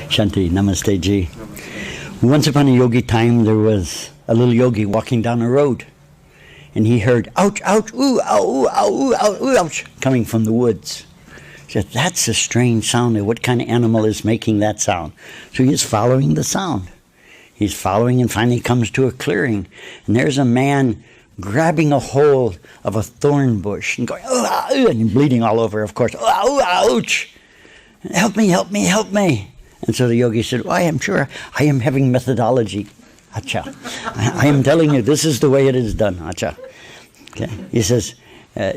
Shanti, Namaste Ji. Once upon a yogi time, there was a little yogi walking down a road, and he heard, ouch, ouch, ooh, ow, ooh, ow, ooh, ow, ooh, ouch, coming from the woods. He said, that's a strange sound. What kind of animal is making that sound? So he's following the sound. He's following and finally comes to a clearing, and there's a man grabbing a hold of a thorn bush and going, oh, and bleeding all over, of course. Oh, ouch! Help me, help me, help me. And so the yogi said, I am sure I am having methodology. Acha. I am telling you, this is the way it is done. Acha. Okay. He says,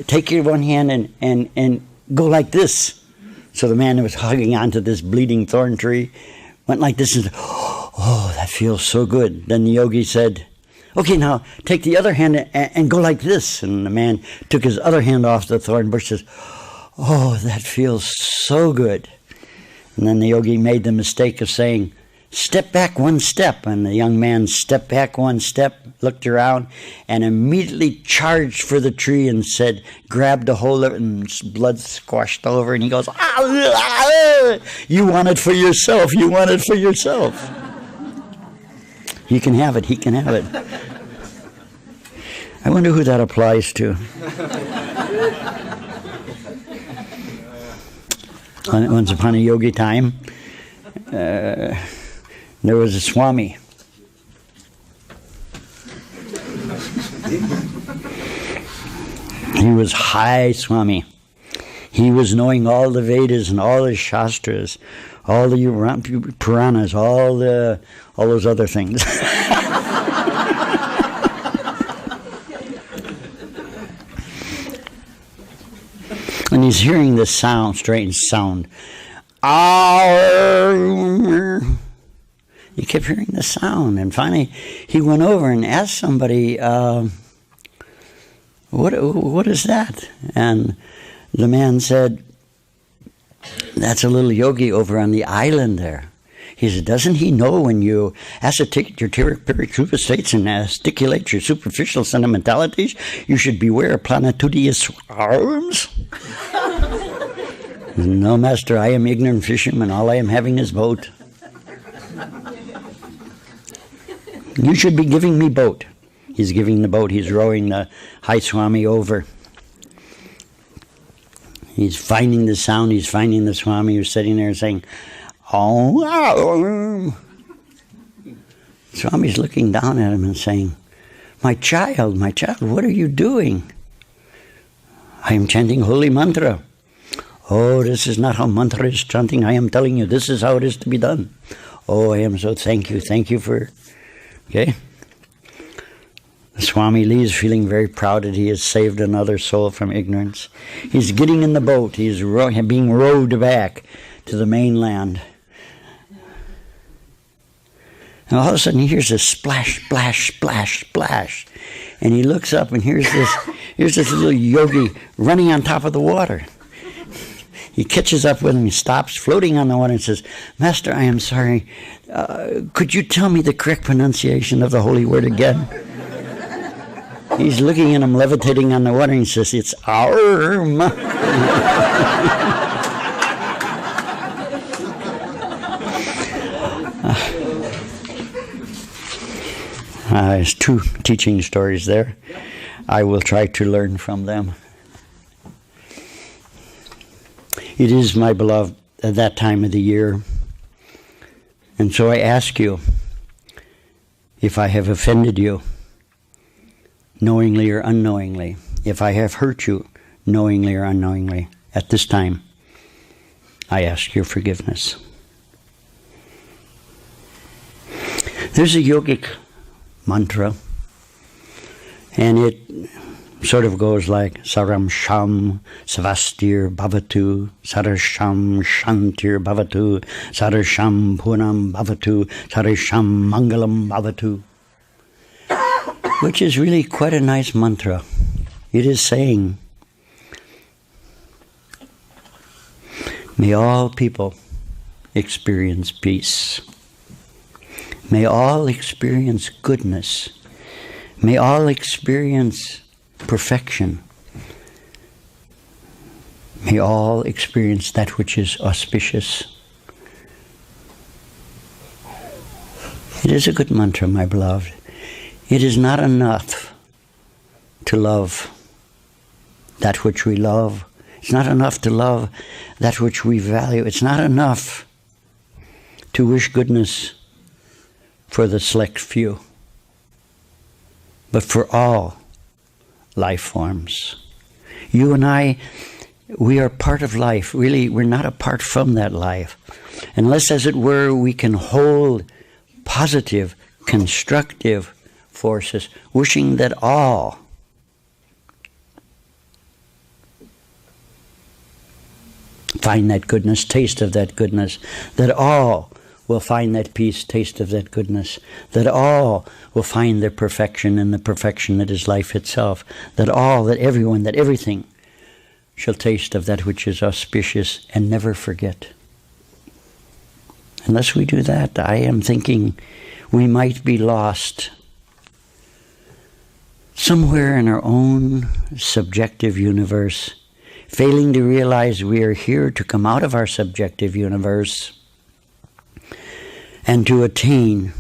take your one hand and go like this. So the man who was hugging onto this bleeding thorn tree went like this and said, oh, that feels so good. Then the yogi said, okay, now take the other hand and go like this. And the man took his other hand off the thorn bush and says, oh, that feels so good. And then the yogi made the mistake of saying, step back one step. And the young man stepped back one step, looked around, and immediately charged for the tree and said, grabbed a hold of it, and blood squashed all over. And he goes, you want it for yourself. You want it for yourself. He can have it. He can have it. I wonder who that applies to. Once upon a yogi time, there was a Swami. He was high Swami. He was knowing all the Vedas and all the Shastras, all the Puranas, all those other things. And he's hearing this sound, strange sound. He kept hearing the sound, and finally he went over and asked somebody, what is that? And the man said, that's a little yogi over on the island there. He said, doesn't he know when you acetate your pericular states and articulate your superficial sentimentalities, you should beware of planetudinous arms? No, master, I am ignorant fisherman. All I am having is boat. You should be giving me boat. He's giving the boat. He's rowing the high Swami over. He's finding the sound. He's finding the Swami who's sitting there saying, oh. Swami's looking down at him and saying, my child, what are you doing? I am chanting holy mantra. Oh, this is not how mantra is chanting. I am telling you, this is how it is to be done. Oh, I am so thank you for, okay? The Swami leaves feeling very proud that he has saved another soul from ignorance. He's getting in the boat. He's being rowed back to the mainland. And all of a sudden he hears this splash, splash, splash, splash. And he looks up and here's this little yogi running on top of the water. He catches up with him, he stops, floating on the water, and says, Master, I am sorry. Could you tell me the correct pronunciation of the holy word again? He's looking at him, levitating on the water, and he says, it's arm. There's two teaching stories there. I will try to learn from them. It is, my beloved, at that time of the year. And so I ask you, if I have offended you, knowingly or unknowingly, if I have hurt you, knowingly or unknowingly, at this time, I ask your forgiveness. There's a yogic mantra, and it sort of goes like Saram Sham Savastir Bhavatu, Sarasham Shantir Bhavatu, Sarasham Punam Bhavatu, Sarasham Mangalam Bhavatu, which is really quite a nice mantra. It is saying, may all people experience peace. May all experience goodness. May all experience perfection. May all experience that which is auspicious. It is a good mantra, my beloved. It is not enough to love that which we love. It's not enough to love that which we value. It's not enough to wish goodness for the select few, but for all life forms. You and I, we are part of life. Really, we're not apart from that life. Unless, as it were, we can hold positive, constructive forces, wishing that all find that goodness, taste of that goodness, that all will find that peace, taste of that goodness, that all will find their perfection and the perfection that is life itself, that all, that everyone, that everything shall taste of that which is auspicious and never forget. Unless we do that, I am thinking we might be lost somewhere in our own subjective universe, failing to realize we are here to come out of our subjective universe and to attain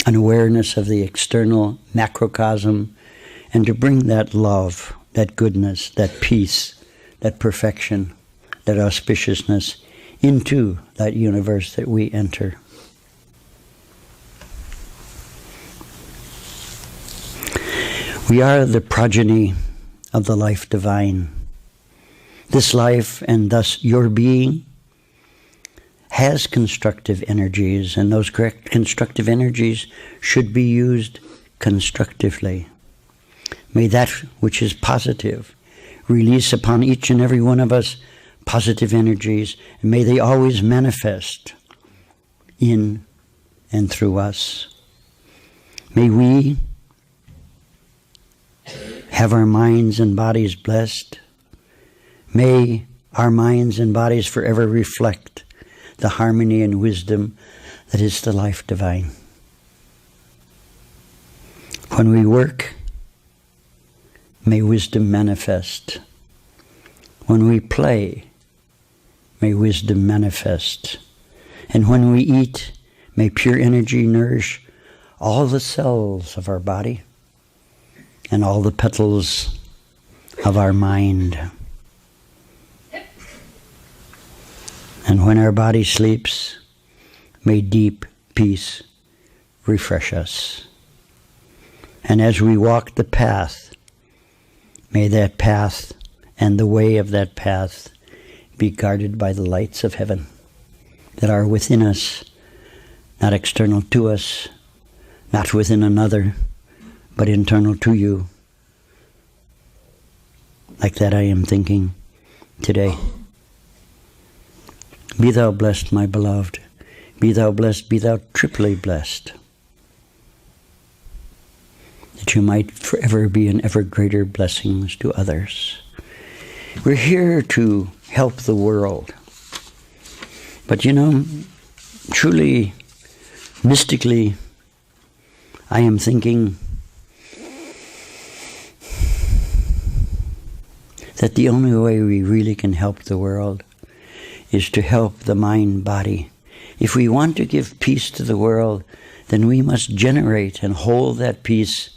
an awareness of the external macrocosm and to bring that love, that goodness, that peace, that perfection, that auspiciousness into that universe that we enter. We are the progeny of the life divine. This life, and thus your being, has constructive energies, and those correct constructive energies should be used constructively. May that which is positive release upon each and every one of us positive energies, and may they always manifest in and through us. May we have our minds and bodies blessed. May our minds and bodies forever reflect the harmony and wisdom that is the life divine. When we work, may wisdom manifest. When we play, may wisdom manifest. And when we eat, may pure energy nourish all the cells of our body and all the petals of our mind. And when our body sleeps, may deep peace refresh us. And as we walk the path, may that path and the way of that path be guarded by the lights of heaven that are within us, not external to us, not within another, but internal to you. Like that I am thinking today. Be thou blessed, my beloved. Be thou blessed, be thou triply blessed, that you might forever be an ever greater blessings to others. We're here to help the world. But you know, truly, mystically, I am thinking that the only way we really can help the world is to help the mind-body. If we want to give peace to the world, then we must generate and hold that peace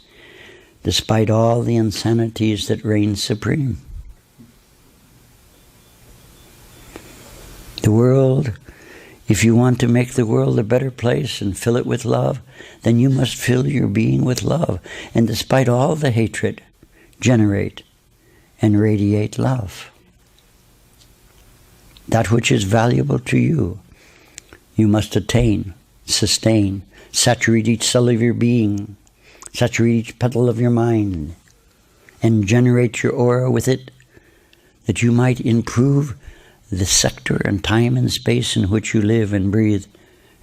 despite all the insanities that reign supreme. The world, if you want to make the world a better place and fill it with love, then you must fill your being with love. And despite all the hatred, generate and radiate love. That which is valuable to you, you must attain, sustain, saturate each cell of your being, saturate each petal of your mind, and generate your aura with it, that you might improve the sector and time and space in which you live and breathe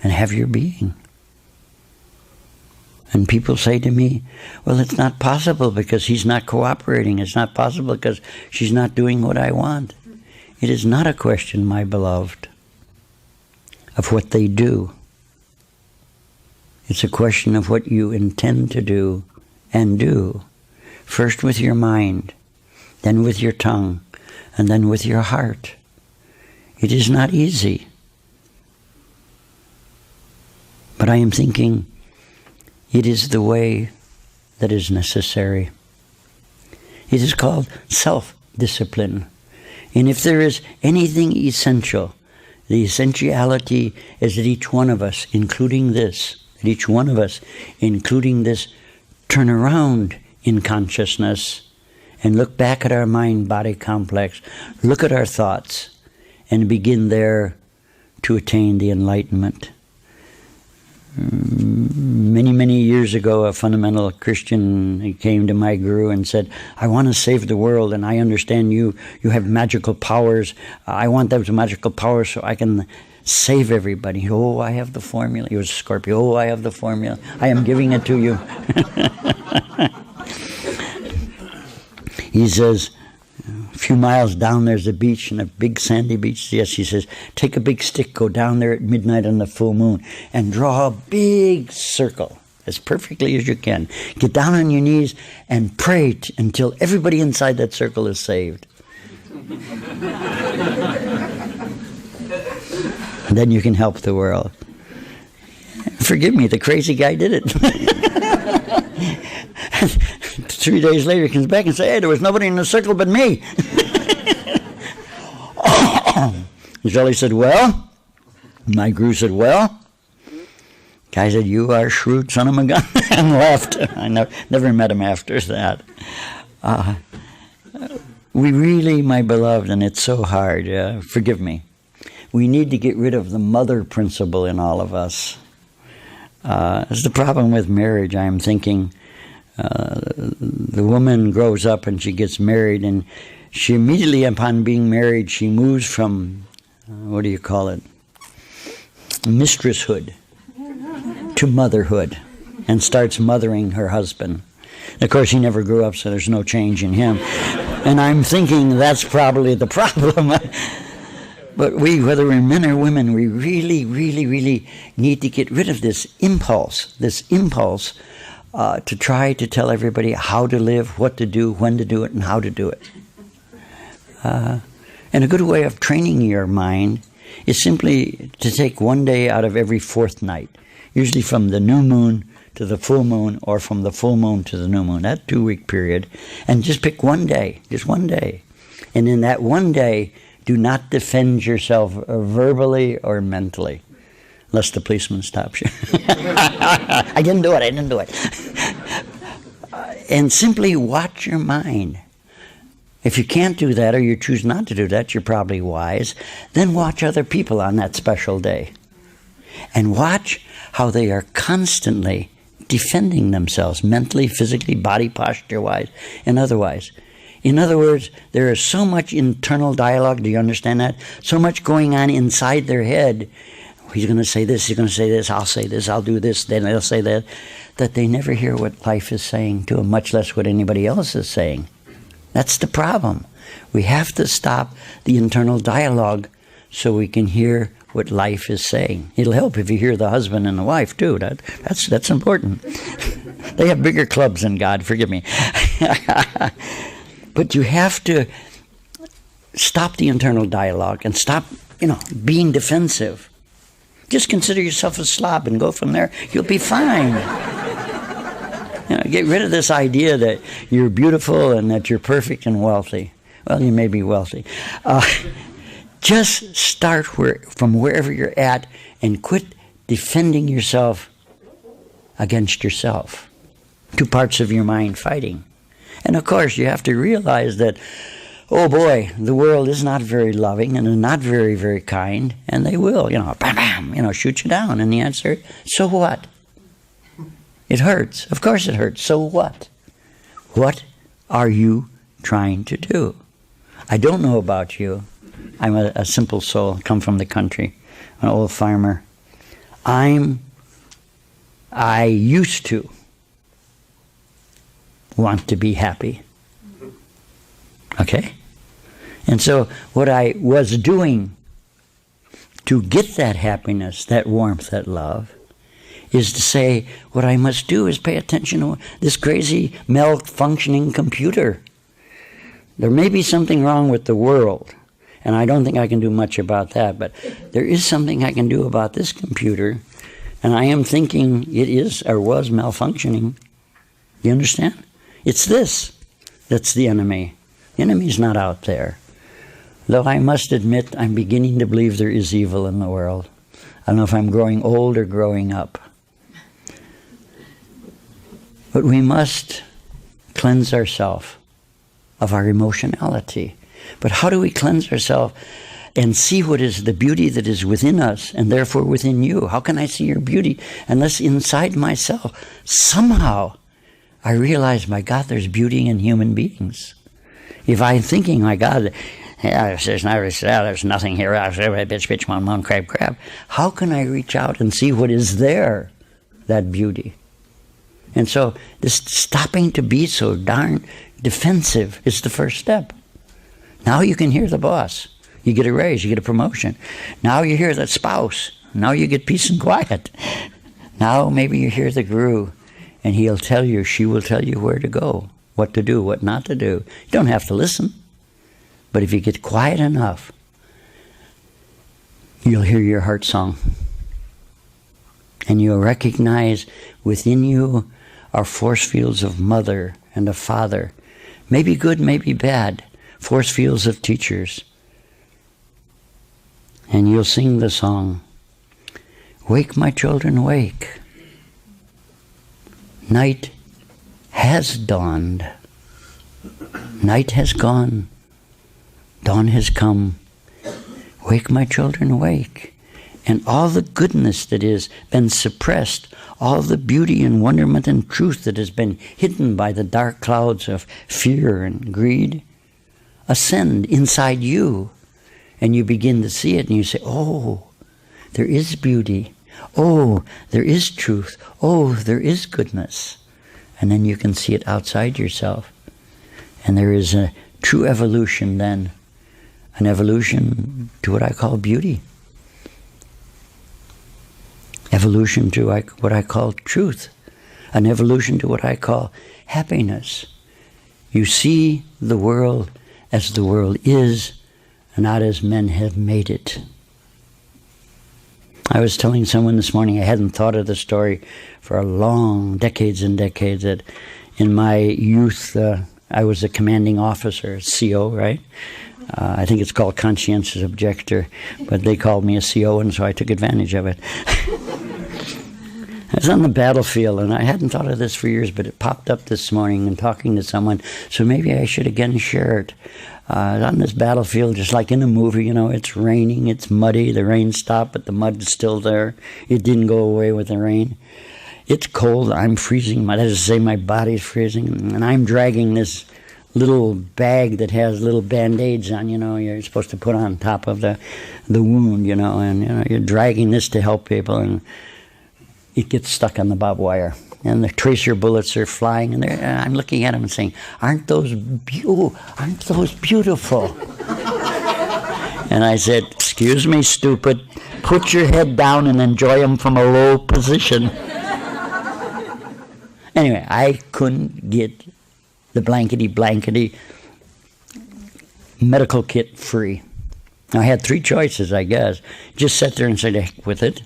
and have your being. And people say to me, well, it's not possible because he's not cooperating. It's not possible because she's not doing what I want. It is not a question, my beloved, of what they do. It's a question of what you intend to do and do. First with your mind, then with your tongue, and then with your heart. It is not easy. But I am thinking it is the way that is necessary. It is called self-discipline. And if there is anything essential, the essentiality is that each one of us, including this, turn around in consciousness and look back at our mind-body complex, look at our thoughts, and begin there to attain the enlightenment. Many years ago, a fundamental Christian came to my guru and said, I want to save the world, and I understand you have magical powers. I want those magical powers so I can save everybody. Oh, I have the formula. He was a Scorpio. Oh, I have the formula. I am giving it to you. He says, a few miles down there's a beach, and a big sandy beach. Yes, he says, take a big stick, go down there at midnight on the full moon, and draw a big circle as perfectly as you can. Get down on your knees and pray until everybody inside that circle is saved. And then you can help the world. Forgive me, the crazy guy did it. 3 days later, he comes back and says, hey, there was nobody in the circle but me. Jelly said, well? My guru said, well? Guy said, you are a shrewd son of a gun, and left. I never met him after that. We really, my beloved, and it's so hard, forgive me, we need to get rid of the mother principle in all of us. It's the problem with marriage, I'm thinking. The woman grows up and she gets married, and she immediately upon being married, she moves from, mistresshood to motherhood, and starts mothering her husband. Of course, he never grew up, so there's no change in him. And I'm thinking that's probably the problem. But we, whether we're men or women, we really need to get rid of this impulse to try to tell everybody how to live, what to do, when to do it, and how to do it. And a good way of training your mind is simply to take one day out of every fourth night, usually from the new moon to the full moon, or from the full moon to the new moon, that 2-week period, and just pick one day, just one day. And in that one day, do not defend yourself verbally or mentally, unless the policeman stops you. I didn't do it. And simply watch your mind. If you can't do that, or you choose not to do that, you're probably wise. Then watch other people on that special day. And watch how they are constantly defending themselves, mentally, physically, body posture-wise, and otherwise. In other words, there is so much internal dialogue, do you understand that? So much going on inside their head. He's going to say this, I'll say this, I'll do this, then they'll say that they never hear what life is saying to them, much less what anybody else is saying. That's the problem. We have to stop the internal dialogue so we can hear what life is saying. It'll help if you hear the husband and the wife, too. That's important. They have bigger clubs than God, forgive me. But you have to stop the internal dialogue and stop, being defensive. Just consider yourself a slob and go from there. You'll be fine. Get rid of this idea that you're beautiful and that you're perfect and wealthy. Well, you may be wealthy. Just start from wherever you're at and quit defending yourself against yourself. Two parts of your mind fighting. And of course, you have to realize that, oh boy, the world is not very loving and is not very, very kind, and they will, bam, bam, shoot you down. And the answer, so what? It hurts. Of course it hurts. So what? What are you trying to do? I don't know about you. I'm a simple soul, come from the country, an old farmer. I used to want to be happy. Okay? And so what I was doing to get that happiness, that warmth, that love, is to say what I must do is pay attention to this crazy malfunctioning computer. There may be something wrong with the world, and I don't think I can do much about that, but there is something I can do about this computer And I am thinking it is or was malfunctioning. You understand? It's this that's the enemy. The enemy's not out there. Though I must admit, I'm beginning to believe there is evil in the world. I don't know if I'm growing old or growing up. But we must cleanse ourselves of our emotionality. But how do we cleanse ourselves and see what is the beauty that is within us and therefore within you? How can I see your beauty unless inside myself somehow I realize, my God, there's beauty in human beings. If I'm thinking, my God, there's nothing here, bitch, mon, crab, how can I reach out and see what is there, that beauty? And so this stopping to be so darn defensive is the first step. Now you can hear the boss. You get a raise, you get a promotion. Now you hear the spouse. Now you get peace and quiet. Now maybe you hear the guru, and he'll tell you, she will tell you where to go, what to do, what not to do. You don't have to listen. But if you get quiet enough, you'll hear your heart song. And you'll recognize within you are force fields of mother and of father. Maybe good, maybe bad. Force fields of teachers. And you'll sing the song, "Wake, my children, wake. Night has dawned. Night has gone. Dawn has come. Wake, my children, wake." And all the goodness that has been suppressed, all the beauty and wonderment and truth that has been hidden by the dark clouds of fear and greed, ascend inside you. And you begin to see it and you say, oh, there is beauty. Oh, there is truth. Oh, there is goodness. And then you can see it outside yourself. And there is a true evolution then. An evolution to what I call beauty. Evolution to what I call truth. An evolution to what I call happiness. You see the world as the world is, and not as men have made it. I was telling someone this morning, I hadn't thought of the story for a long, decades and decades, that in my youth, I was a commanding officer, CO, right? I think it's called conscientious objector, but they called me a CO, and so I took advantage of it. I was on the battlefield, and I hadn't thought of this for years, but it popped up this morning in talking to someone, so maybe I should again share it. On this battlefield, just like in a movie, you know, it's raining, it's muddy, the rain stopped, but the mud is still there. It didn't go away with the rain. It's cold, I'm freezing, that is to say my body's freezing, and I'm dragging this little bag that has little Band-Aids on, you know, you're supposed to put on top of the wound, you know, and you know, you're dragging this to help people, and it gets stuck on the barbed wire. And the tracer bullets are flying, and I'm looking at them and saying, aren't those beautiful? And I said, excuse me, stupid, put your head down and enjoy them from a low position. Anyway, I couldn't get the blankety medical kit free. I had three choices, I guess. Just sit there and say, the heck with it.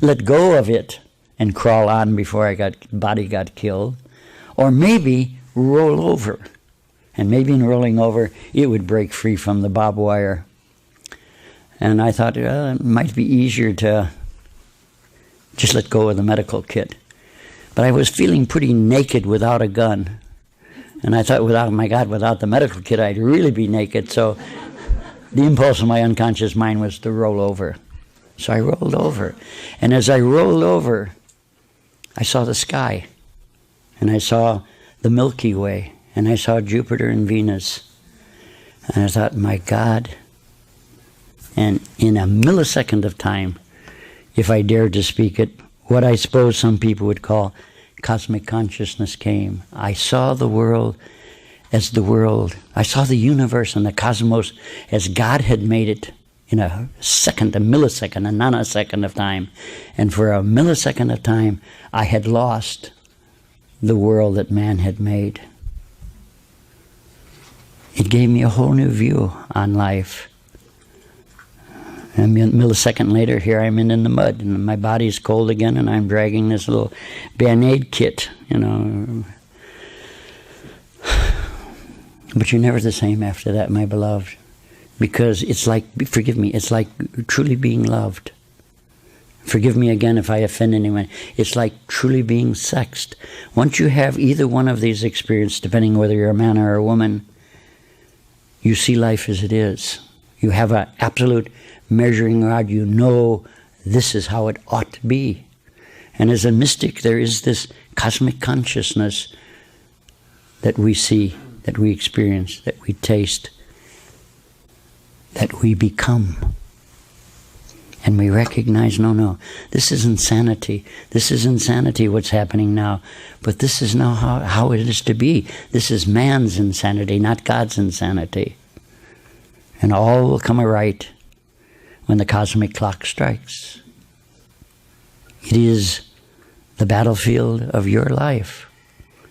Let go of it and crawl on before body got killed. Or maybe roll over. And maybe in rolling over, it would break free from the barbed wire. And I thought, it might be easier to just let go of the medical kit. But I was feeling pretty naked without a gun. And I thought, without the medical kit, I'd really be naked. So the impulse of my unconscious mind was to roll over. So I rolled over. And as I rolled over, I saw the sky. And I saw the Milky Way. And I saw Jupiter and Venus. And I thought, my God. And in a millisecond of time, if I dared to speak it, what I suppose some people would call cosmic consciousness came. I saw the world as the world. I saw the universe and the cosmos as God had made it in a second, a millisecond, a nanosecond of time. And for a millisecond of time, I had lost the world that man had made. It gave me a whole new view on life. And a millisecond later, here I'm in the mud, and my body's cold again, and I'm dragging this little Band-Aid kit, But you're never the same after that, my beloved, because it's like, forgive me, it's like truly being loved. Forgive me again if I offend anyone. It's like truly being sexed. Once you have either one of these experiences, depending whether you're a man or a woman, you see life as it is. You have an absolute measuring rod. You know this is how it ought to be. And as a mystic, there is this cosmic consciousness that we see, that we experience, that we taste, that we become. And we recognize, no, this is insanity. This is insanity what's happening now. But this is now how it is to be. This is man's insanity, not God's insanity. And all will come aright when the cosmic clock strikes. It is the battlefield of your life,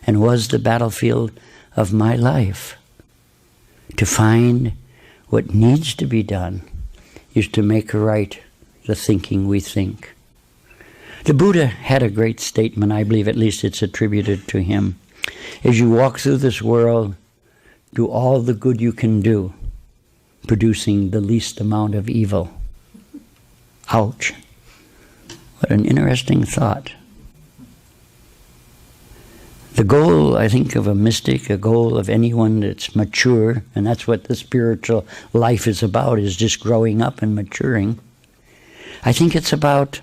and was the battlefield of my life. To find what needs to be done is to make right the thinking we think. The Buddha had a great statement, I believe, at least it's attributed to him. As you walk through this world, do all the good you can do, producing the least amount of evil. Ouch. What an interesting thought. The goal, I think, of a mystic, a goal of anyone that's mature, and that's what the spiritual life is about, is just growing up and maturing. I think it's about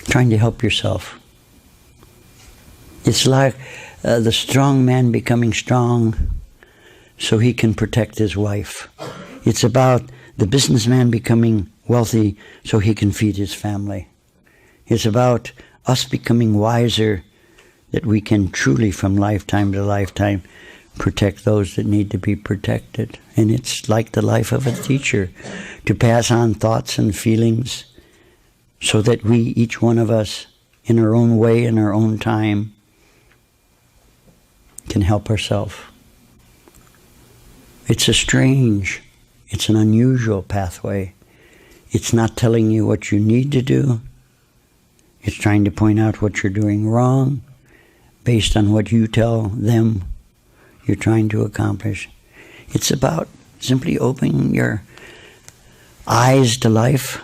trying to help yourself. It's like the strong man becoming strong so he can protect his wife. It's about the businessman becoming wealthy so he can feed his family. It's about us becoming wiser that we can truly, from lifetime to lifetime, protect those that need to be protected. And it's like the life of a teacher, to pass on thoughts and feelings so that we, each one of us, in our own way, in our own time, can help ourselves. It's it's an unusual pathway. It's not telling you what you need to do. It's trying to point out what you're doing wrong based on what you tell them you're trying to accomplish. It's about simply opening your eyes to life,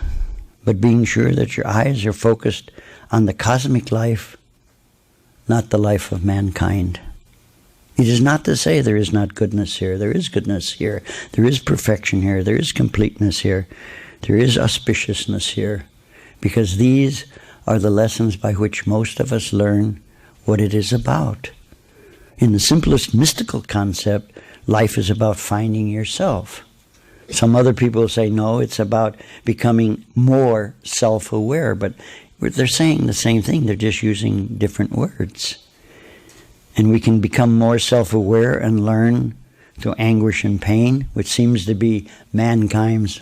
but being sure that your eyes are focused on the cosmic life, not the life of mankind. It is not to say there is not goodness here. There is goodness here. There is perfection here. There is completeness here. There is auspiciousness here. Because these are the lessons by which most of us learn what it is about. In the simplest mystical concept, life is about finding yourself. Some other people say, no, it's about becoming more self-aware, but they're saying the same thing, they're just using different words. And we can become more self-aware and learn through anguish and pain, which seems to be mankind's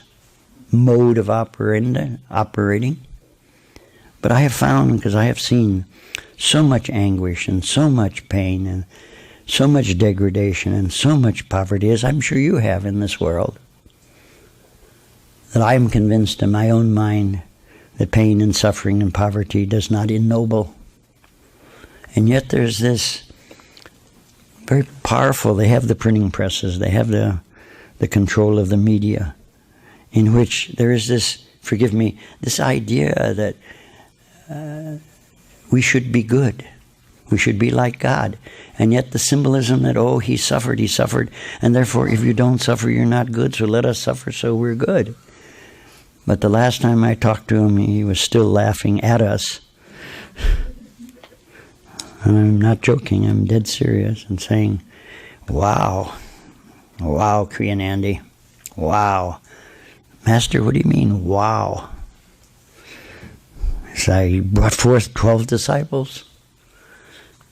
mode of operating. But I have found, because I have seen so much anguish and so much pain and so much degradation and so much poverty, as I'm sure you have in this world, that I am convinced in my own mind that pain and suffering and poverty does not ennoble. And yet there's this very powerful, they have the printing presses, they have the control of the media, in which there is this, forgive me, this idea that we should be good. We should be like God. And yet the symbolism that, oh, he suffered, and therefore if you don't suffer, you're not good, so let us suffer so we're good. But the last time I talked to him, he was still laughing at us. And I'm not joking, I'm dead serious, and saying, wow, Kriya and Andy, wow. Master, what do you mean, wow? So he brought forth 12 disciples,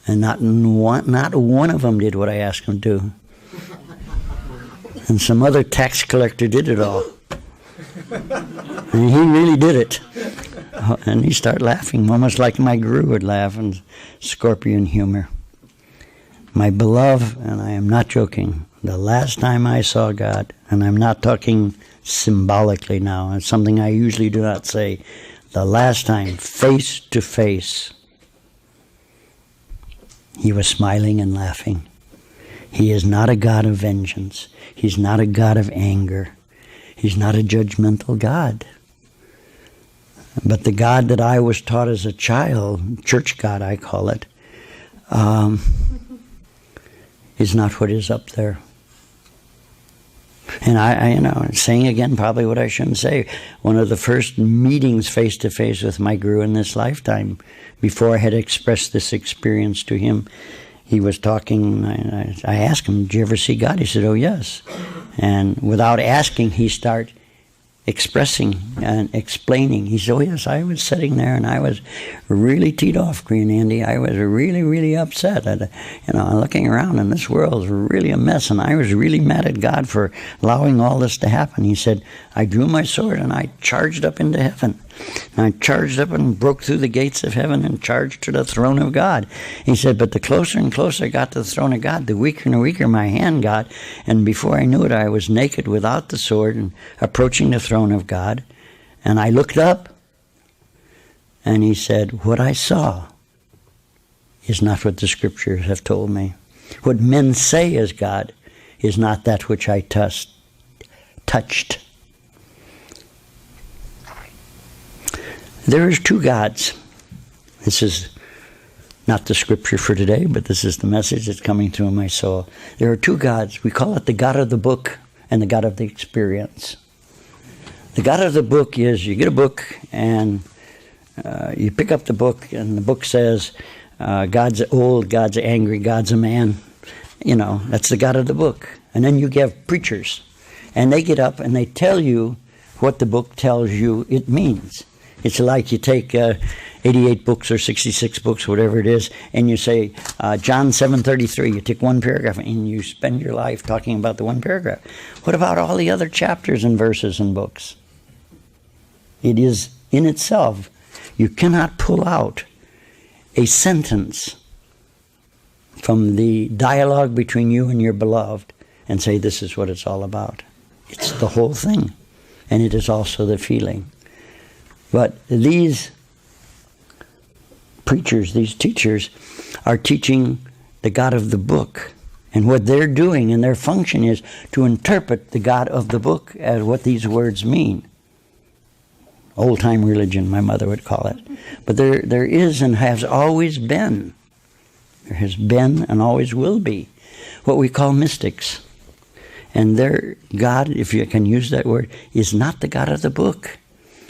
and not one of them did what I asked him to. And some other tax collector did it all. And he really did it. And he started laughing, almost like my guru would laugh, in scorpion humor. My beloved, and I am not joking, The last time I saw God, and I'm not talking symbolically now, it's something I usually do not say, the last time, face to face, he was smiling and laughing. He is not a God of vengeance. He's not a God of anger. He's not a judgmental God. But the God that I was taught as a child, church God I call it, is not what is up there. And I saying again probably what I shouldn't say. One of the first meetings face to face with my guru in this lifetime, before I had expressed this experience to him, he was talking. I asked him, "Did you ever see God?" He said, "Oh yes." And without asking, he started expressing and explaining. He said, "Oh yes, I was sitting there and I was really teed off, Kriya and Andy. I was really, really upset. Looking around and this world is really a mess, and I was really mad at God for allowing all this to happen." He said, "I drew my sword and I charged up into heaven. And I charged up and broke through the gates of heaven and charged to the throne of God." He said, "But the closer and closer I got to the throne of God, the weaker and weaker my hand got. And before I knew it, I was naked without the sword and approaching the throne of God. And I looked up." And he said, "What I saw is not what the scriptures have told me. What men say is God is not that which I touched. There is two gods." This is not the scripture for today, but this is the message that's coming through my soul. There are two gods. We call it the God of the book and the God of the experience. The God of the book is, you get a book and you pick up the book, and the book says, God's old, God's angry, God's a man. That's the God of the book. And then you get preachers, and they get up and they tell you what the book tells you it means. It's like you take 88 books or 66 books, whatever it is, and you say, John 7:33, you take one paragraph and you spend your life talking about the one paragraph. What about all the other chapters and verses and books? It is in itself. You cannot pull out a sentence from the dialogue between you and your beloved and say this is what it's all about. It's the whole thing, and it is also the feeling. But these preachers, these teachers, are teaching the God of the book. And what they're doing and their function is to interpret the God of the book as what these words mean. Old-time religion, my mother would call it. But there is and has always been, there has been and always will be, what we call mystics. And their God, if you can use that word, is not the God of the book.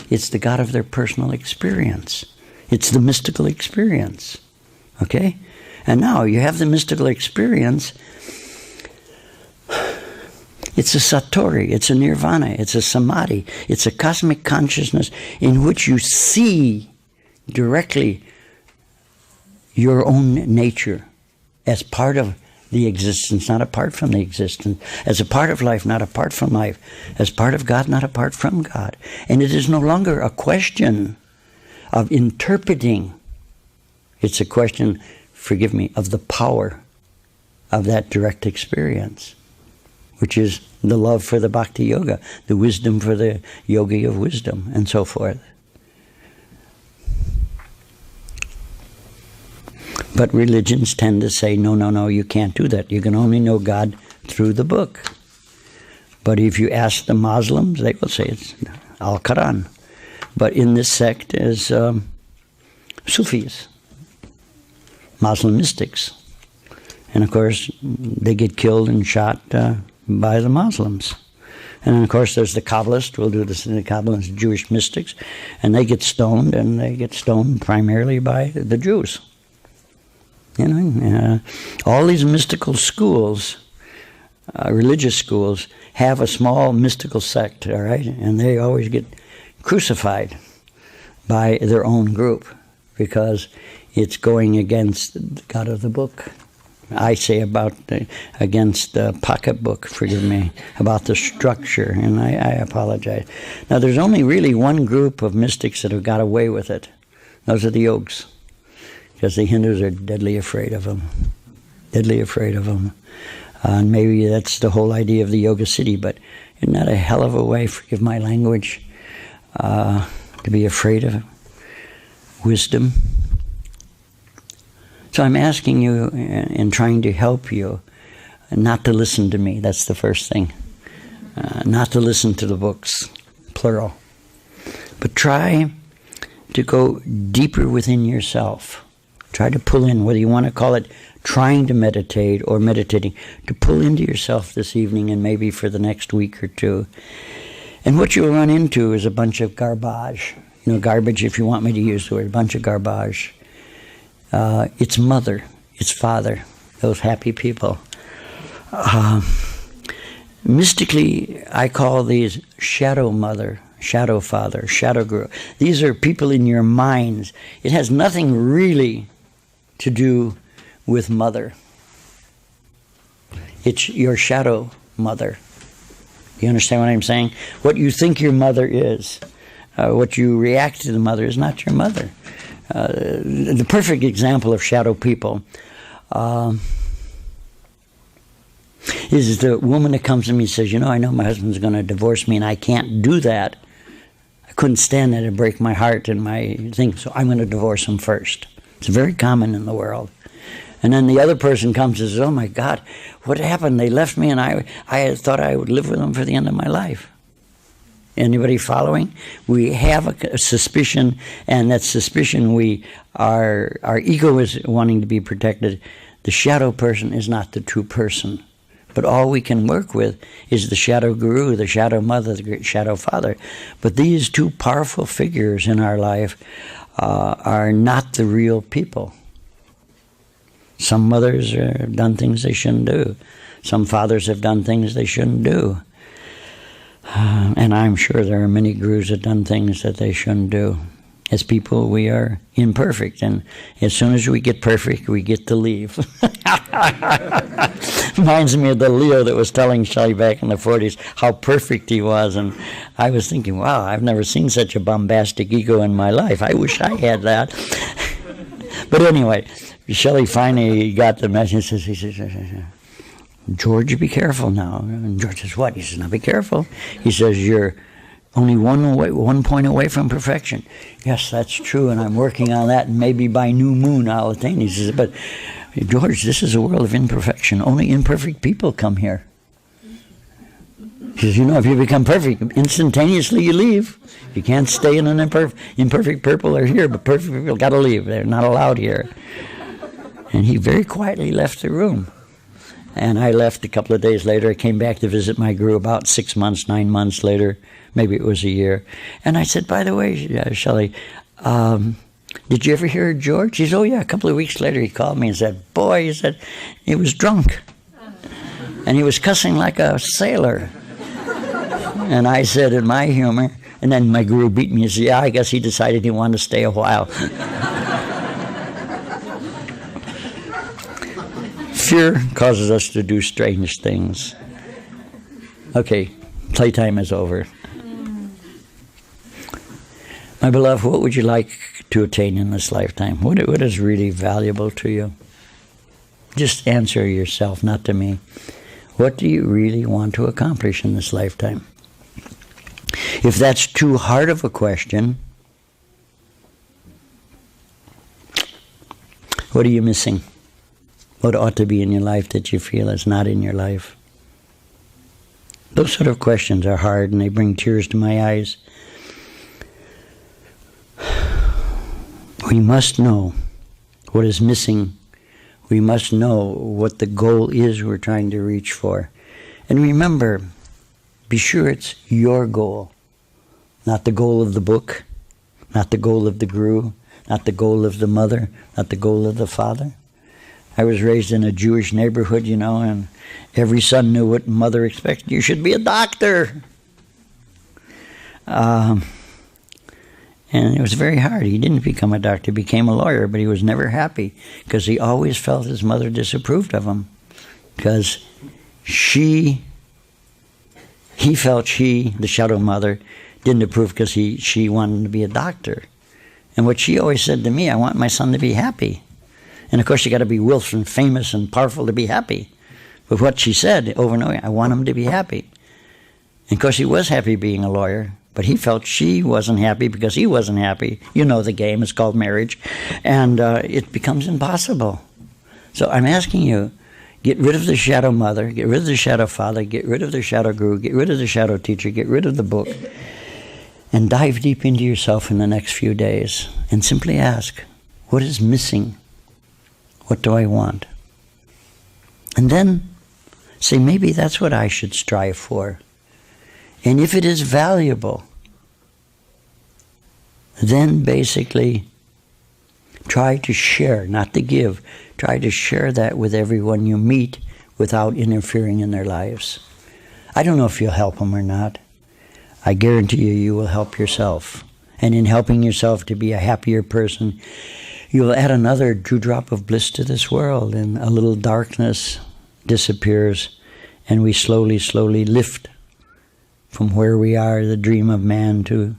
It's the God of their personal experience. It's the mystical experience. Okay? And now you have the mystical experience. It's a satori, it's a nirvana, it's a samadhi, it's a cosmic consciousness in which you see directly your own nature as part of the existence, not apart from the existence, as a part of life, not apart from life, as part of God, not apart from God. And it is no longer a question of interpreting. It's a question, forgive me, of the power of that direct experience, which is the love for the bhakti yoga, the wisdom for the yogi of wisdom, and so forth. But religions tend to say, no, you can't do that. You can only know God through the book. But if you ask the Muslims, they will say it's Al-Quran. But in this sect is Sufis, Muslim mystics. And of course, they get killed and shot by the Muslims. And of course, there's the Kabbalists. We'll do this in the Kabbalists, Jewish mystics. And they get stoned, and they get stoned primarily by the Jews. All these mystical schools, religious schools, have a small mystical sect, all right? And they always get crucified by their own group because it's going against the God of the book. I say against the pocketbook, forgive me, about the structure, and I apologize. Now, there's only really one group of mystics that have got away with it. Those are the yogis, because the Hindus are deadly afraid of them. Deadly afraid of them. And maybe that's the whole idea of the Yoga City, but isn't that a hell of a way, forgive my language, to be afraid of wisdom? So I'm asking you and trying to help you not to listen to me. That's the first thing. Not to listen to the books, plural. But try to go deeper within yourself. Try to pull in, whether you want to call it trying to meditate or meditating, to pull into yourself this evening and maybe for the next week or two. And what you'll run into is a bunch of garbage. Garbage, if you want me to use the word, a bunch of garbage. It's mother, it's father, those happy people. Mystically, I call these shadow mother, shadow father, shadow guru. These are people in your minds. It has nothing really to do with mother. It's your shadow mother. You understand what I'm saying? What you think your mother is, what you react to the mother is not your mother. The perfect example of shadow people is the woman that comes to me and says, I know my husband's going to divorce me and I can't do that. I couldn't stand that. It'd break my heart and my thing, so I'm going to divorce him first. It's very common in the world. And then the other person comes and says, oh my God, what happened? They left me and I thought I would live with them for the end of my life. Anybody following? We have a suspicion, and that suspicion our ego is wanting to be protected. The shadow person is not the true person. But all we can work with is the shadow guru, the shadow mother, the great shadow father. But these two powerful figures in our life are not the real people. Some mothers have done things they shouldn't do. Some fathers have done things they shouldn't do. And I'm sure there are many gurus that have done things that they shouldn't do. As people, we are imperfect, and as soon as we get perfect, we get to leave. Reminds me of the Leo that was telling Shelley back in the 40s how perfect he was, and I was thinking, wow, I've never seen such a bombastic ego in my life. I wish I had that. But anyway, Shelley finally got the message. He says, George, be careful now. And George says, what? He says, now be careful. He says, you're only one point away from perfection. Yes, that's true, and I'm working on that, and maybe by new moon I'll attain. He says, but George, this is a world of imperfection. Only imperfect people come here. He says, if you become perfect, instantaneously you leave. You can't stay in an imperfect people are here, but perfect people got to leave. They're not allowed here. And he very quietly left the room. And I left a couple of days later. I came back to visit my guru about 6 months, 9 months later. Maybe it was a year. And I said, by the way, Shelley, did you ever hear of George? He said, oh, yeah. A couple of weeks later, he called me and said, boy, he said, he was drunk. And he was cussing like a sailor. And I said, in my humor, and then my guru beat me and said, yeah, I guess he decided he wanted to stay a while. Fear causes us to do strange things. Okay, playtime is over. My beloved, what would you like to attain in this lifetime? What is really valuable to you? Just answer yourself, not to me. What do you really want to accomplish in this lifetime? If that's too hard of a question, what are you missing? What ought to be in your life that you feel is not in your life? Those sort of questions are hard, and they bring tears to my eyes. We must know what is missing. We must know what the goal is we're trying to reach for. And remember, be sure it's your goal, not the goal of the book, not the goal of the guru, not the goal of the mother, not the goal of the father. I was raised in a Jewish neighborhood, and every son knew what mother expected. You should be a doctor. And it was very hard. He didn't become a doctor. He became a lawyer, but he was never happy because he always felt his mother disapproved of him because he felt the shadow mother, didn't approve because she wanted him to be a doctor. And what she always said to me, I want my son to be happy. And of course, you got to be wealthy and famous and powerful to be happy. But what she said over and over, I want him to be happy. And of course he was happy being a lawyer, but he felt she wasn't happy because he wasn't happy. You know the game, it's called marriage. And it becomes impossible. So I'm asking you, get rid of the shadow mother, get rid of the shadow father, get rid of the shadow guru, get rid of the shadow teacher, get rid of the book, and dive deep into yourself in the next few days and simply ask, what is missing? What do I want? And then say, maybe that's what I should strive for. And if it is valuable, then basically try to share, not to give. Try to share that with everyone you meet without interfering in their lives. I don't know if you'll help them or not. I guarantee you, you will help yourself. And in helping yourself to be a happier person, you'll add another dewdrop of bliss to this world, and a little darkness disappears, and we slowly, slowly lift from where we are, the dream of man, to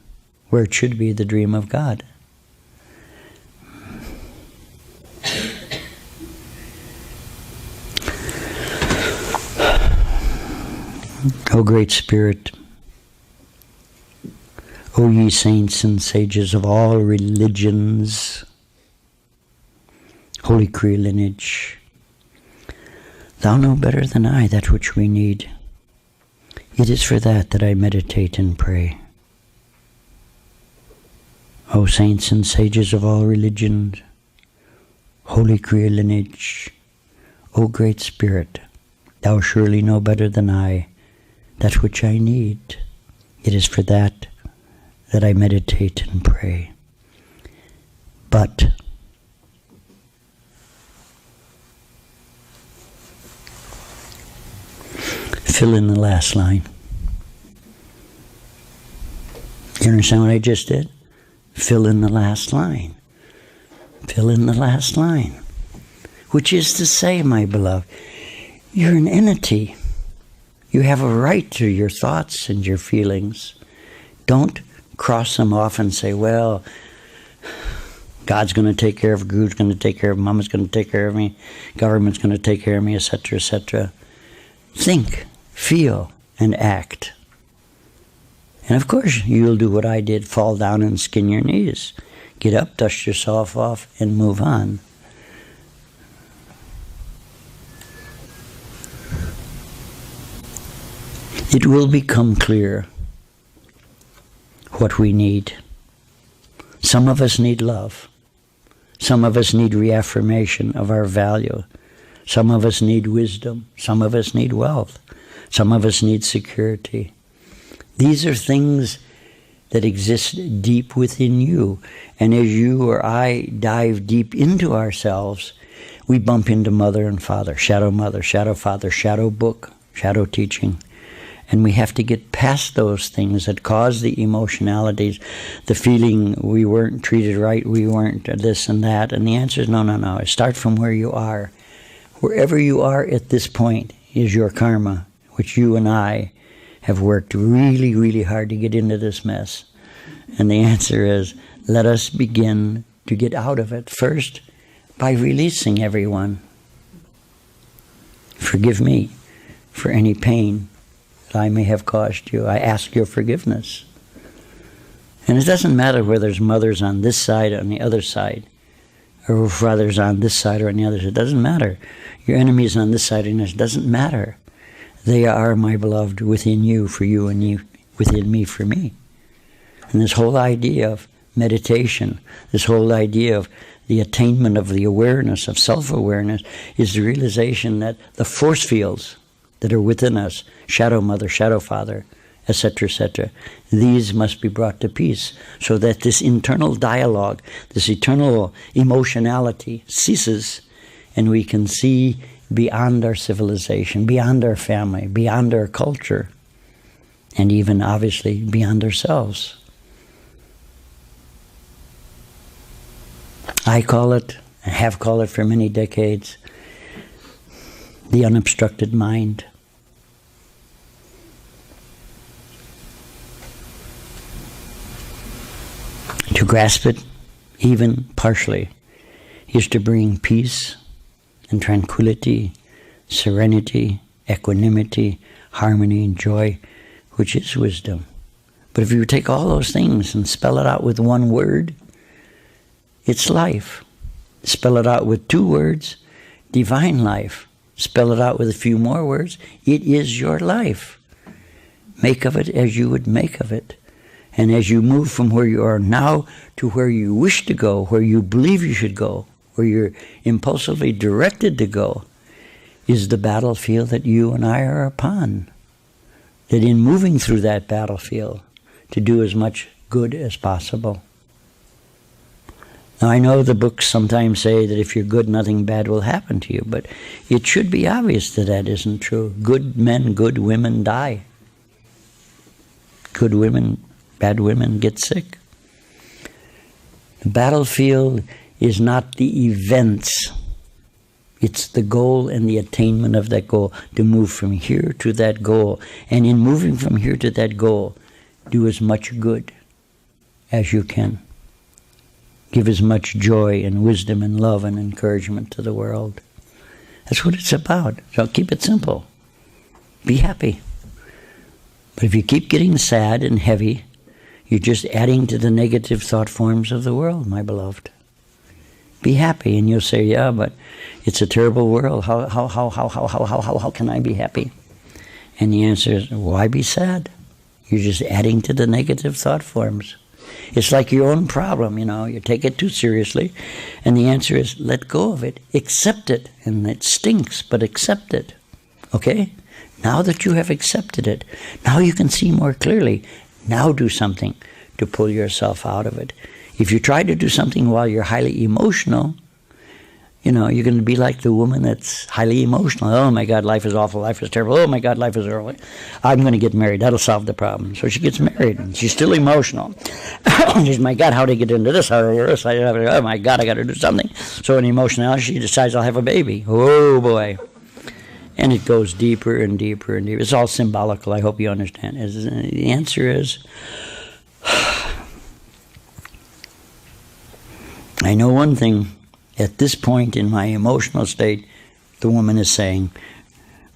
where it should be, the dream of God. O great Spirit, O ye saints and sages of all religions, Holy Kriya lineage, Thou know better than I that which we need. It is for that I meditate and pray. O saints and sages of all religions, Holy Kriya lineage, O great Spirit, Thou surely know better than I that which I need. It is for that I meditate and pray. But fill in the last line. You understand what I just did? Fill in the last line. Fill in the last line. Which is to say, my beloved, you're an entity. You have a right to your thoughts and your feelings. Don't cross them off and say, well, God's going to take care of it, Guru's going to take care of it, Mama's going to take care of me, government's going to take care of me, etc., etc. Think, feel, and act. And of course, you'll do what I did, fall down and skin your knees. Get up, dust yourself off, and move on. It will become clear what we need. Some of us need love. Some of us need reaffirmation of our value. Some of us need wisdom. Some of us need wealth. Some of us need security. These are things that exist deep within you. And as you or I dive deep into ourselves, we bump into mother and father, shadow father, shadow book, shadow teaching. And we have to get past those things that cause the emotionalities, the feeling we weren't treated right, we weren't this and that. And the answer is no. Start from where you are. Wherever you are at this point is your karma, which you and I have worked really, really hard to get into this mess. And the answer is, let us begin to get out of it first by releasing everyone. Forgive me for any pain that I may have caused you. I ask your forgiveness. And it doesn't matter whether there's mothers on this side or on the other side, or fathers on this side or on the other side. It doesn't matter. Your enemies on this side and this. It doesn't matter. They are, my beloved, within you for you, and you within me for me. And this whole idea of meditation, this whole idea of the attainment of the awareness, of self-awareness, is the realization that the force fields that are within us, shadow mother, shadow father, etc., these must be brought to peace so that this internal dialogue, this eternal emotionality ceases, and we can see beyond our civilization, beyond our family, beyond our culture, and even obviously beyond ourselves. I call it, and have called it for many decades, the unobstructed mind. To grasp it, even partially, is to bring peace and tranquility, serenity, equanimity, harmony, and joy, which is wisdom. But if you take all those things and spell it out with one word, it's life. Spell it out with two words, divine life. Spell it out with a few more words, it is your life. Make of it as you would make of it. And as you move from where you are now to where you wish to go, where you believe you should go, where you're impulsively directed to go, is the battlefield that you and I are upon. That in moving through that battlefield, to do as much good as possible. Now I know the books sometimes say that if you're good, nothing bad will happen to you, but it should be obvious that that isn't true. Good men, good women die. Good women, bad women get sick. The battlefield is not the events. It's the goal and the attainment of that goal, to move from here to that goal. And in moving from here to that goal, do as much good as you can. Give as much joy and wisdom and love and encouragement to the world. That's what it's about. So keep it simple. Be happy. But if you keep getting sad and heavy, you're just adding to the negative thought forms of the world, my beloved. Be happy, and you'll say, yeah, but it's a terrible world. How can I be happy? And the answer is, why be sad? You're just adding to the negative thought forms. It's like your own problem, you take it too seriously, and the answer is, let go of it, accept it, and it stinks, but accept it, okay? Now that you have accepted it, now you can see more clearly. Now do something to pull yourself out of it. If you try to do something while you're highly emotional, you're going to be like the woman that's highly emotional. Oh my God, life is awful, life is terrible. Oh my God, life is horrible. I'm going to get married. That'll solve the problem. So she gets married, and she's still emotional. She's, my God, how do I get into this? Oh my God, I got to do something. So in emotionality, she decides I'll have a baby. Oh boy. And it goes deeper and deeper and deeper. It's all symbolical. I hope you understand. The answer is, I know one thing. At this point in my emotional state, the woman is saying,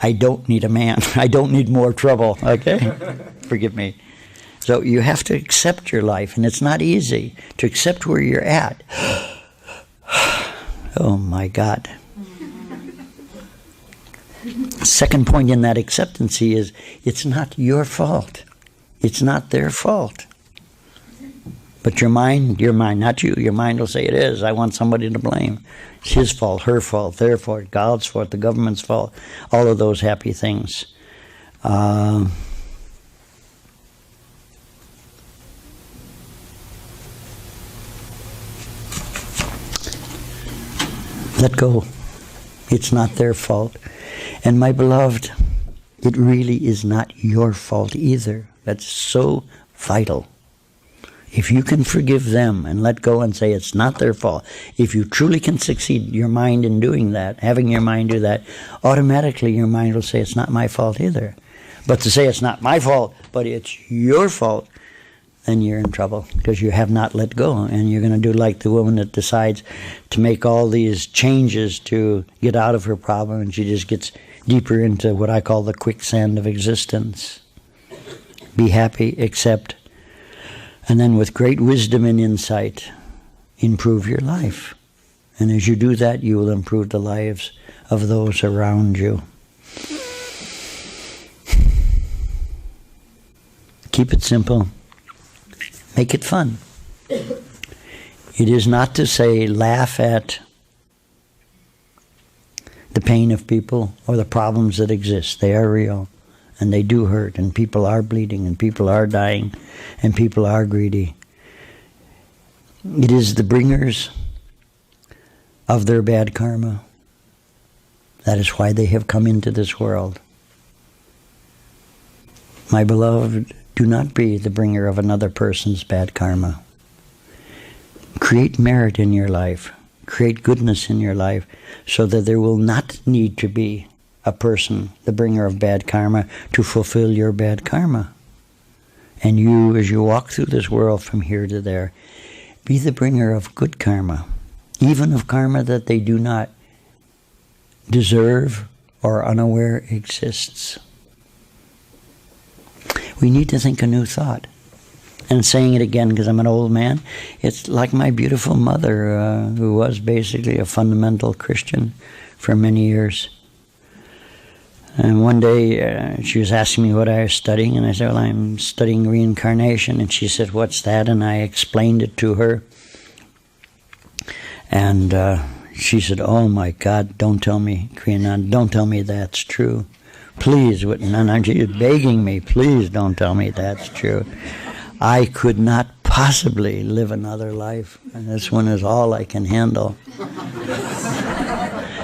I don't need a man. I don't need more trouble, okay? Forgive me. So you have to accept your life, and it's not easy to accept where you're at. Oh my God. Second point in that acceptancy is, it's not your fault. It's not their fault. But your mind, not you, your mind will say it is. I want somebody to blame. It's his fault, her fault, their fault, God's fault, the government's fault, all of those happy things. Let go. It's not their fault. And my beloved, it really is not your fault either. That's so vital. If you can forgive them and let go and say it's not their fault, if you truly can succeed your mind in doing that, having your mind do that, automatically your mind will say it's not my fault either. But to say it's not my fault, but it's your fault, then you're in trouble because you have not let go. And you're going to do like the woman that decides to make all these changes to get out of her problem, and she just gets deeper into what I call the quicksand of existence. Be happy, accept, and then with great wisdom and insight, improve your life. And as you do that, you will improve the lives of those around you. Keep it simple. Make it fun. It is not to say laugh at the pain of people or the problems that exist. They are real. And they do hurt, and people are bleeding, and people are dying, and people are greedy. It is the bringers of their bad karma. That is why they have come into this world. My beloved, do not be the bringer of another person's bad karma. Create merit in your life. Create goodness in your life so that there will not need to be a person, the bringer of bad karma, to fulfill your bad karma. And you, as you walk through this world from here to there, be the bringer of good karma, even of karma that they do not deserve or unaware exists. We need to think a new thought. And saying it again because I'm an old man, it's like my beautiful mother, who was basically a fundamental Christian for many years. And one day she was asking me what I was studying, and I said, well, I'm studying reincarnation. And she said, what's that? And I explained it to her. And she said, oh my God, don't tell me, Kriya, don't tell me that's true. Please, and she was begging me, please don't tell me that's true. I could not possibly live another life, and this one is all I can handle.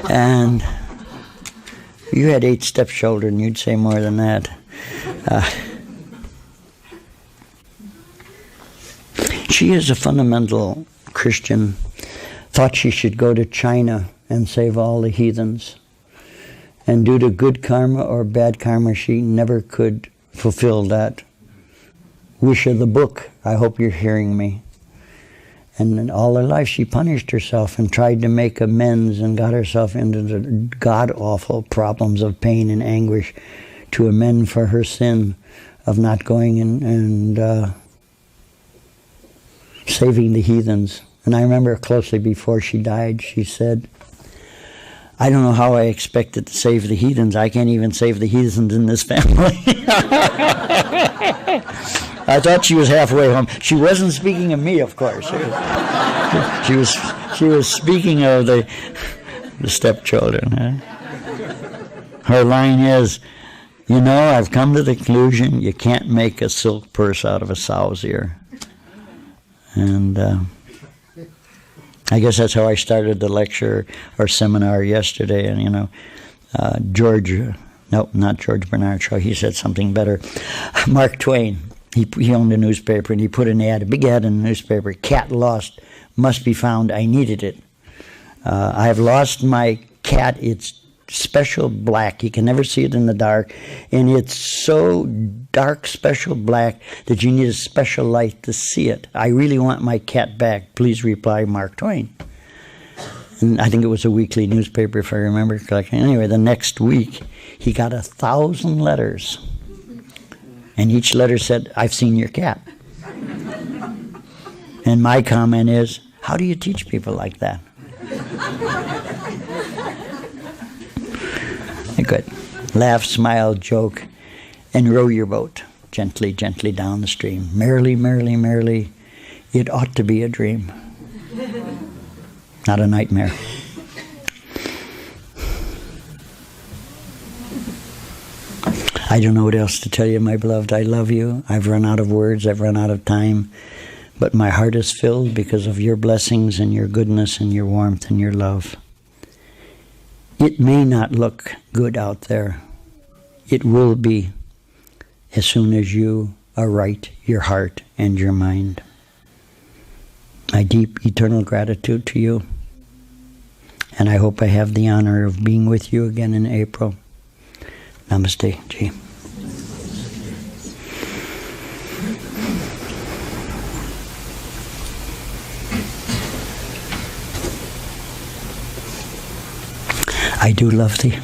And you had 8 stepchildren, you'd say more than that. She is a fundamental Christian, thought she should go to China and save all the heathens. And due to good karma or bad karma, she never could fulfill that wish of the book. I hope you're hearing me. And in all her life she punished herself and tried to make amends and got herself into the god-awful problems of pain and anguish to amend for her sin of not going and saving the heathens. And I remember closely before she died, she said, I don't know how I expected to save the heathens. I can't even save the heathens in this family. I thought she was halfway home. She wasn't speaking of me, of course. She was speaking of the stepchildren. Her line is, you know, I've come to the conclusion you can't make a silk purse out of a sow's ear. And I guess that's how I started the lecture or seminar yesterday. And, you know, not George Bernard Shaw, he said something better. Mark Twain, he owned a newspaper, and he put an ad, a big ad in the newspaper, cat lost, must be found, I needed it. I have lost my cat, it's special black, you can never see it in the dark, and it's so dark, special black, that you need a special light to see it. I really want my cat back, please reply, Mark Twain. And I think it was a weekly newspaper, if I remember correctly. Anyway, the next week, he got 1,000 letters. And each letter said, I've seen your cat. And my comment is, how do you teach people like that? Good. Laugh, smile, joke, and row your boat gently, gently down the stream. Merrily, merrily, merrily, it ought to be a dream, not a nightmare. I don't know what else to tell you, my beloved. I love you. I've run out of words. I've run out of time. But my heart is filled because of your blessings and your goodness and your warmth and your love. It may not look good out there. It will be as soon as you are right, your heart and your mind. My deep, eternal gratitude to you. And I hope I have the honor of being with you again in April. Namaste, Ji. I do love thee.